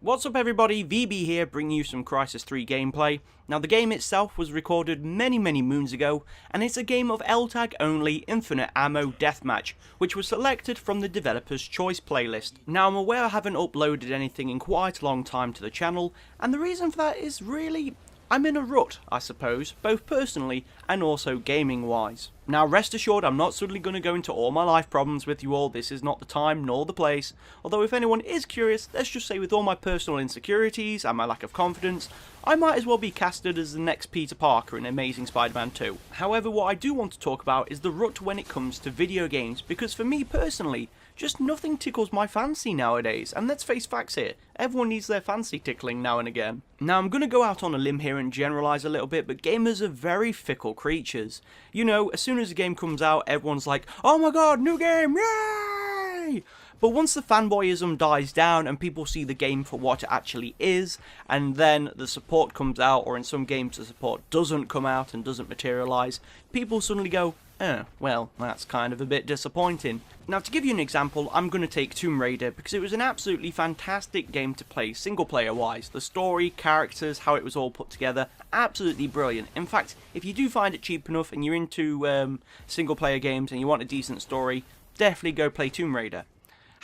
What's up everybody, VB here bringing you some Crysis 3 gameplay. Now the game itself was recorded many moons ago, and it's a game of LTAG only infinite ammo deathmatch, which was selected from the developer's choice playlist. Now I'm aware I haven't uploaded anything in quite a long time to the channel, and the reason for that is really, I'm in a rut, I suppose, both personally and also gaming wise. Now rest assured I'm not suddenly going to go into all my life problems with you all, this is not the time nor the place, although if anyone is curious, let's just say with all my personal insecurities and my lack of confidence, I might as well be casted as the next Peter Parker in Amazing Spider-Man 2. However, what I do want to talk about is the rut when it comes to video games, because for me personally, just nothing tickles my fancy nowadays, and let's face facts here, everyone needs their fancy tickling now and again. Now I'm going to go out on a limb here and generalise a little bit, but gamers are very fickle creatures. You know, as soon as a game comes out, everyone's like, oh my god, new game, yay! But once the fanboyism dies down and people see the game for what it actually is, and then the support comes out, or in some games the support doesn't come out and doesn't materialise, people suddenly go, oh, well, that's kind of a bit disappointing. Now to give you an example, I'm going to take Tomb Raider because it was an absolutely fantastic game to play single player wise. The story, characters, how it was all put together, absolutely brilliant. In fact, if you do find it cheap enough and you're into single player games and you want a decent story, definitely go play Tomb Raider.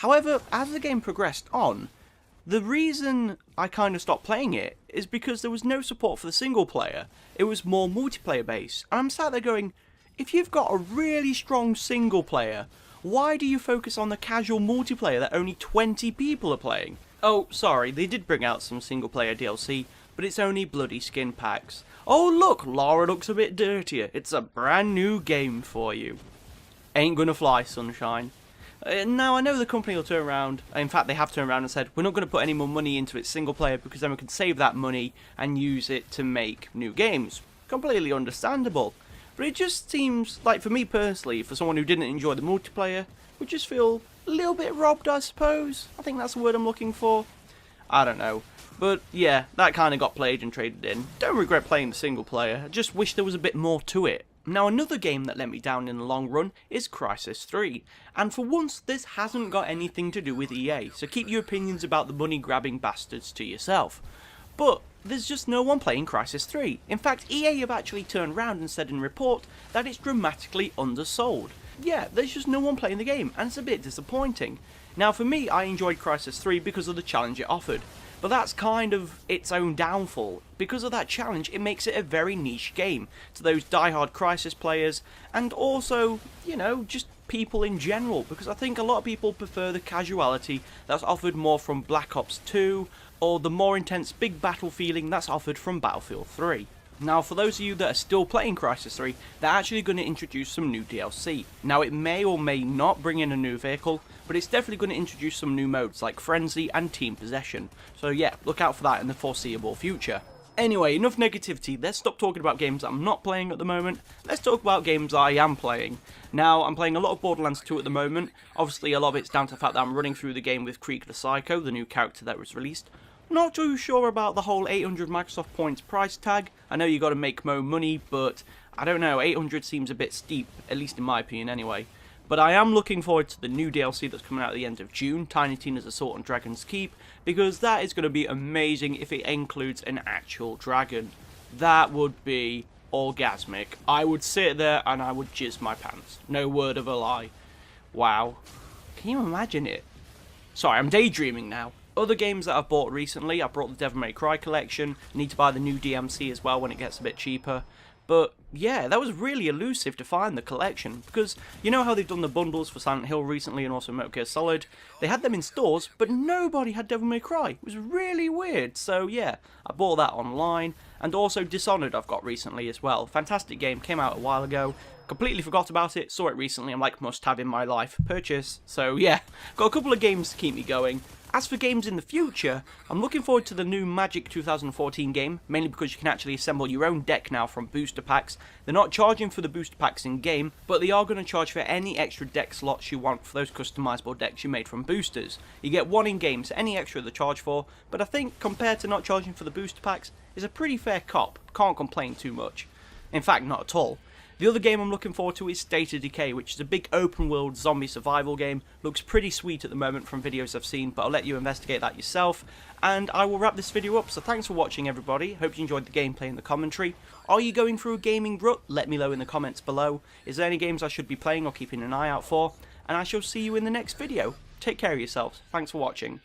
However, as the game progressed on, the reason I kind of stopped playing it is because there was no support for the single player. It was more multiplayer based, and I'm sat there going, if you've got a really strong single player, why do you focus on the casual multiplayer that only 20 people are playing? Oh, sorry, they did bring out some single player DLC, but it's only bloody skin packs. Oh look, Lara looks a bit dirtier. It's a brand new game for you. Ain't gonna fly, sunshine. Now I know the company will turn around, in fact they have turned around and said, we're not going to put any more money into its single player because then we can save that money and use it to make new games. Completely understandable. But it just seems like, for me personally, for someone who didn't enjoy the multiplayer, would just feel a little bit robbed, I suppose. I think that's the word I'm looking for. I don't know. But yeah, that kind of got played and traded in. Don't regret playing the single player, I just wish there was a bit more to it. Now another game that let me down in the long run is Crysis 3, and for once this hasn't got anything to do with EA, so keep your opinions about the money grabbing bastards to yourself. But there's just no one playing Crysis 3. In fact, EA have actually turned around and said in a report that it's dramatically undersold. Yeah, there's just no one playing the game, and it's a bit disappointing. Now for me, I enjoyed Crysis 3 because of the challenge it offered. But that's kind of its own downfall. Because of that challenge, it makes it a very niche game to those die-hard Crysis players, and also, you know, just people in general, because I think a lot of people prefer the casuality that's offered more from Black Ops 2, or the more intense big battle feeling that's offered from Battlefield 3. Now for those of you that are still playing Crysis 3, they're actually going to introduce some new DLC. Now it may or may not bring in a new vehicle, but it's definitely going to introduce some new modes like Frenzy and Team Possession. So yeah, look out for that in the foreseeable future. Anyway, enough negativity, let's stop talking about games that I'm not playing at the moment, let's talk about games I am playing. Now, I'm playing a lot of Borderlands 2 at the moment, obviously a lot of it's down to the fact that I'm running through the game with Creek the Psycho, the new character that was released. Not too sure about the whole 800 Microsoft points price tag. I know you got to make more money, but I don't know, 800 seems a bit steep, at least in my opinion anyway. But I am looking forward to the new DLC that's coming out at the end of June, Tiny Tina's Assault on Dragon's Keep, because that is going to be amazing if it includes an actual dragon. That would be orgasmic. I would sit there and I would jizz my pants. No word of a lie. Wow. Can you imagine it? Sorry, I'm daydreaming now. Other games that I've bought recently, I brought the Devil May Cry collection, I need to buy the new DMC as well when it gets a bit cheaper. But yeah, that was really elusive to find the collection, because you know how they've done the bundles for Silent Hill recently and also Metal Gear Solid? They had them in stores, but nobody had Devil May Cry. It was really weird, so yeah, I bought that online, and also Dishonored I've got recently as well. Fantastic game, came out a while ago, completely forgot about it, saw it recently, I'm like, must have in my life, purchase. So yeah, got a couple of games to keep me going. As for games in the future, I'm looking forward to the new Magic 2014 game, mainly because you can actually assemble your own deck now from booster packs. They're not charging for the booster packs in game, but they are going to charge for any extra deck slots you want for those customizable decks you made from boosters. You get one in game, so any extra they charge for, but I think compared to not charging for the booster packs, it's a pretty fair cop, can't complain too much. In fact, not at all. The other game I'm looking forward to is State of Decay, which is a big open world zombie survival game. Looks pretty sweet at the moment from videos I've seen, but I'll let you investigate that yourself. And I will wrap this video up, so thanks for watching everybody. Hope you enjoyed the gameplay and the commentary. Are you going through a gaming rut? Let me know in the comments below. Is there any games I should be playing or keeping an eye out for? And I shall see you in the next video. Take care of yourselves. Thanks for watching.